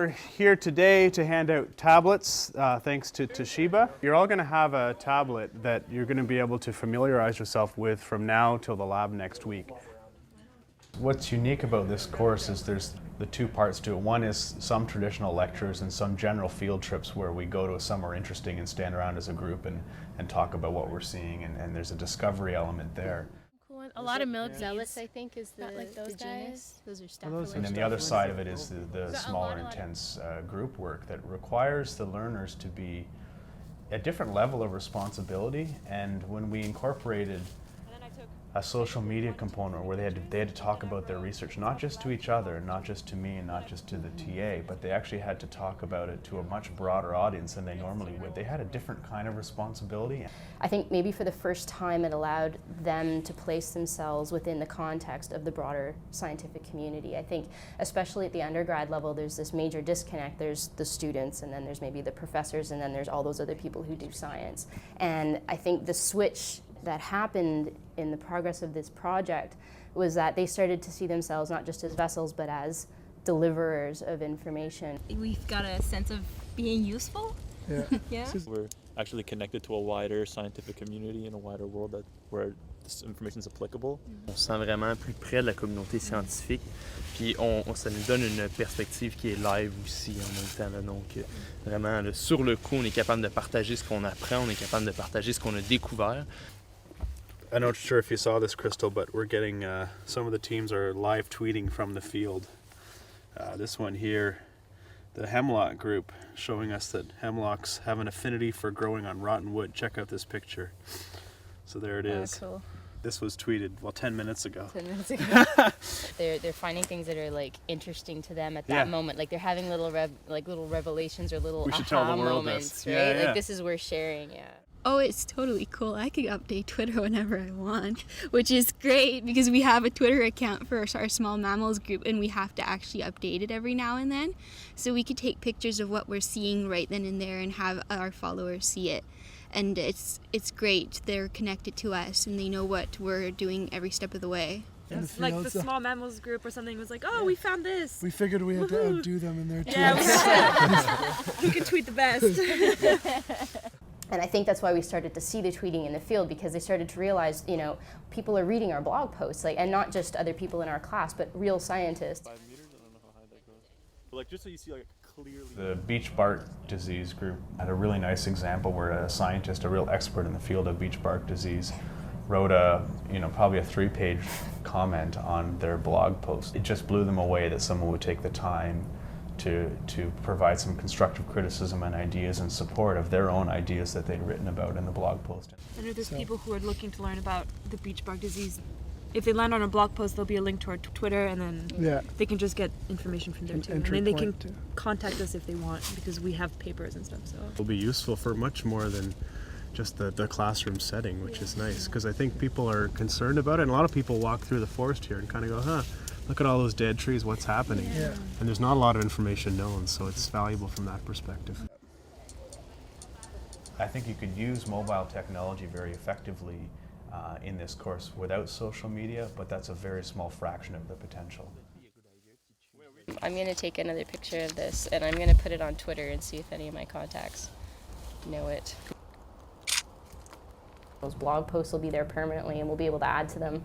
We're here today to hand out tablets, thanks to Toshiba. You're all going to have a tablet that you're going to be able to familiarize yourself with from now till the lab next week. What's unique about this course is there's the two parts to it. One is some traditional lectures and some general field trips where we go to somewhere interesting and stand around as a group and talk about what we're seeing, and there's a discovery element there. A lot of milk zealots, I think, is the, like those the guys. genus. Those are staff. And then the other side of it is the smaller, intense group work that requires the learners to be a different level of responsibility. And when we incorporated a social media component where they had to talk about their research, not just to each other, not just to me, and not just to the TA, but they actually had to talk about it to a much broader audience than they normally would. They had a different kind of responsibility. I think maybe for the first time it allowed them to place themselves within the context of the broader scientific community. I think especially at the undergrad level there's this major disconnect. There's the students, and then there's maybe the professors, and then there's all those other people who do science. And I think the switch that happened in the progress of this project was that they started to see themselves not just as vessels but as deliverers of information. We've got a sense of being useful. Yeah. Yeah. We're actually connected to a wider scientific community in a wider world where this information is applicable. On se sent vraiment plus près de la communauté scientifique, puis ça nous donne une perspective qui est live aussi en même temps. Là. Donc vraiment, là, sur le coup, on est capable de partager ce qu'on apprend, on est capable de partager ce qu'on a découvert. I'm not sure if you saw this, Crystal, but we're getting, some of the teams are live tweeting from the field. This one here, the hemlock group, showing us that hemlocks have an affinity for growing on rotten wood. Check out this picture. So there it is. Cool. This was tweeted, 10 minutes ago. 10 minutes ago. they're finding things that are like interesting to them at that moment. Like they're having little revelations or little aha moments, right? Yeah. Like this is worth sharing, yeah. Oh, it's totally cool. I could update Twitter whenever I want, which is great because we have a Twitter account for our small mammals group and we have to actually update it every now and then. So we could take pictures of what we're seeing right then and there and have our followers see it. And it's great. They're connected to us and they know what we're doing every step of the way. Yes, like the small mammals group or something was like, oh, we found this. We figured we had to outdo them in their tweets. Yeah, who can tweet the best? And I think that's why we started to see the tweeting in the field, because they started to realize, people are reading our blog posts, and not just other people in our class, but real scientists. 5 meters? I don't know how high that goes. But just so you see clearly. The beech bark disease group had a really nice example where a scientist, a real expert in the field of beech bark disease, wrote probably a 3-page comment on their blog post. It just blew them away that someone would take the time to provide some constructive criticism and ideas in support of their own ideas that they'd written about in the blog post. And if there's people who are looking to learn about the beech bark disease, if they land on a blog post, there'll be a link to our Twitter, and then they can just get information from there too. And then they can contact us if they want, because we have papers and stuff. So it'll be useful for much more than just the classroom setting, which is nice, because I think people are concerned about it, and a lot of people walk through the forest here and kind of go, look at all those dead trees, what's happening? Yeah. And there's not a lot of information known, so it's valuable from that perspective. I think you could use mobile technology very effectively in this course without social media, but that's a very small fraction of the potential. I'm going to take another picture of this, and I'm going to put it on Twitter and see if any of my contacts know it. Those blog posts will be there permanently, and we'll be able to add to them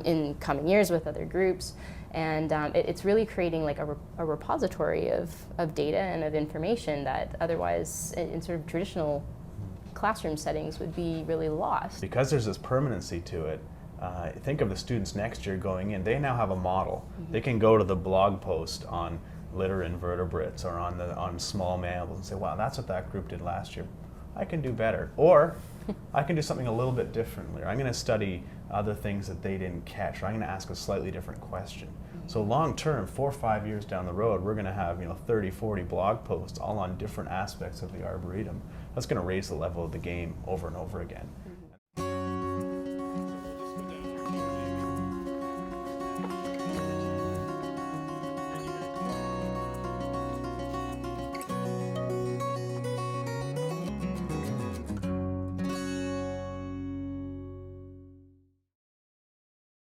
in coming years with other groups. And it's really creating like a repository of data and of information that otherwise in sort of traditional classroom settings would be really lost. Because there's this permanency to it, think of the students next year going in, they now have a model. Mm-hmm. They can go to the blog post on litter invertebrates or on small mammals and say, wow, that's what that group did last year. I can do better. Or I can do something a little bit differently. Or I'm going to study other things that they didn't catch. Or I'm going to ask a slightly different question. So long term, 4 or 5 years down the road, we're going to have 30, 40 blog posts all on different aspects of the Arboretum. That's going to raise the level of the game over and over again.